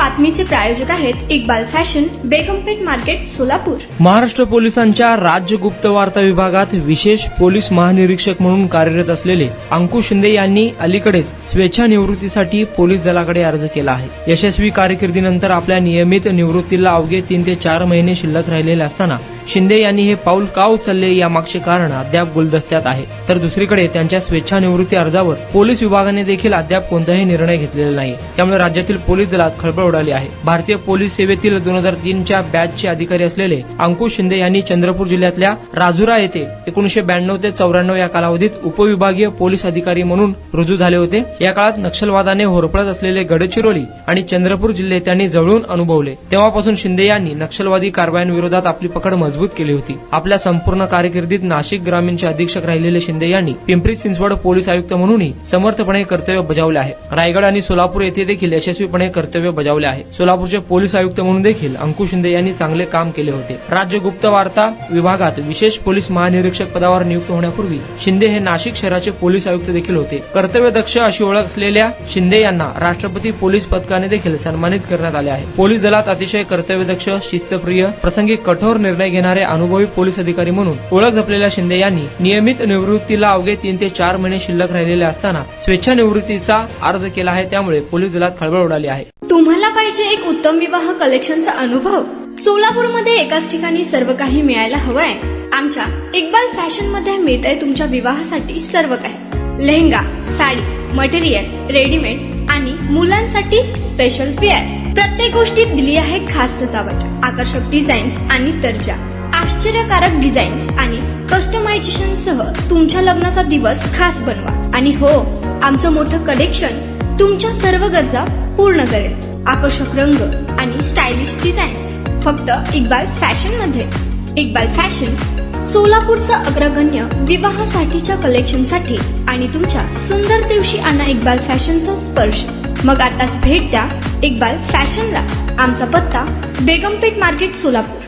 बातमीचे प्रायोजक आहेत Iqbal fashion, बेगमपेठ market, Solapur. Maharashtra पोलिसांच्या राज्य गुप्त वार्ता विभागात विशेष पोलीस महानिरीक्षक म्हणून कार्यरत असलेले अंकुश शिंदे यांनी अलीकडेच स्वेच्छानिवृत्तीसाठी पोलीस दलाकडे अर्ज केला आहे। यशस्वी कारकिर्दीनंतर आपल्या नियमित निवृत्तीला अवघे 3 ते 4 महिने शिल्लक राहिलेले असताना शिंदे यांनी हे पाऊल का उचलले यामागचे कारण अद्याप गुलदस्त्यात आहे। तर दुसरीकडे त्यांच्या स्वेच्छानिवृत्ती अर्जावर पोलीस विभागाने देखील अद्याप कोणताही निर्णय घेतलेला नाही। त्यामुळे राज्यातील पोलीस दलात खळबळ उडाली आहे। भारतीय पोलीस सेवेतील 2003च्या बॅचचे अधिकारी असलेले अंकुश शिंदे यांनी चंद्रपूर जिल्ह्यातल्या राजुरा येथे 1992 ते 94 या कालावधीत उपविभागीय पोलीस अधिकारी म्हणून रुजू झाले होते। या काळात नक्षलवादाने होरपळत असलेले गडचिरोली आणि चंद्रपूर जिल्हे त्यांनी जवळून अनुभवले। तेव्हापासून शिंदे यांनी नक्षलवादी कारवायांविरोधात आपली पकड मजबूत केली होती। आपल्या संपूर्ण कारकिर्दीत नाशिक ग्रामीणचे अधीक्षक राहिलेले शिंदे यांनी पिंपरी चिंचवड पोलीस आयुक्त म्हणूनही समर्थपणे कर्तव्य बजावले आहे। रायगड आणि सोलापूर येथे देखील यशस्वीपणे कर्तव्य बजावले आहे। सोलापूरचे पोलीस आयुक्त म्हणून देखील अंकुश शिंदे यांनी चांगले काम केले होते। राज्य गुप्त वार्ता विभागात विशेष पोलीस महानिरीक्षक पदावर नियुक्त होण्यापूर्वी शिंदे हे नाशिक शहराचे पोलीस आयुक्त देखील होते। कर्तव्यदक्ष अशी ओळख असलेल्या शिंदे यांना राष्ट्रपती पोलीस पदकाने देखील सन्मानित करण्यात आले आहे। पोलीस दलात अतिशय कर्तव्यदक्ष, शिस्तप्रिय, प्रसंगी कठोर निर्णय घेणारे अनुभवी पोलीस अधिकारी म्हणून ओळख जपलेल्या शिंदे यांनी नियमित निवृत्तीला अवघे 3 ते 4 महिने शिल्लक राहिलेले असताना स्वेच्छानिवृत्तीचा अर्ज केला आहे। त्यामुळे पोलीस दलात खळबळ उडाली आहे। तुम्हाला पाहिजे एक उत्तम विवाह कलेक्शनचा अनुभव? सोलापूरमध्ये एकाच ठिकाणी सर्व काही मिळायला हवंय? आमच्या इक्बाल फॅशन मध्ये मिळतंय तुमच्या विवाहासाठी सर्व काही। लेहंगा, साडी, मटेरियल, रेडीमेड आणि मुलांसाठी स्पेशल वेअर। प्रत्येक गोष्टीत दिली आहे खास सजावट, आकर्षक डिझाईन्स आणि दर्जा, आश्चर्यकारक डिझाईन्स आणि कस्टमायझेशन सह तुमच्या लग्नाचा दिवस खास बनवा। आणि हो, आमचं मोठं कलेक्शन तुमच्या सर्व गरजा पूर्ण करेल। आकर्षक रंग आणि स्टायलिश डिझाईन्स फक्त इक्बाल फॅशन मध्ये। इक्बाल फॅशन सोलापूरचं अग्रगण्य विवाहासाठीच्या कलेक्शनसाठी आणि तुमच्या सुंदर दिवशी आणा इक्बाल फॅशनचा स्पर्श। मग आताच भेट द्या इक्बाल फॅशनला। आमचा पत्ता बेगमपेठ मार्केट, सोलापूर।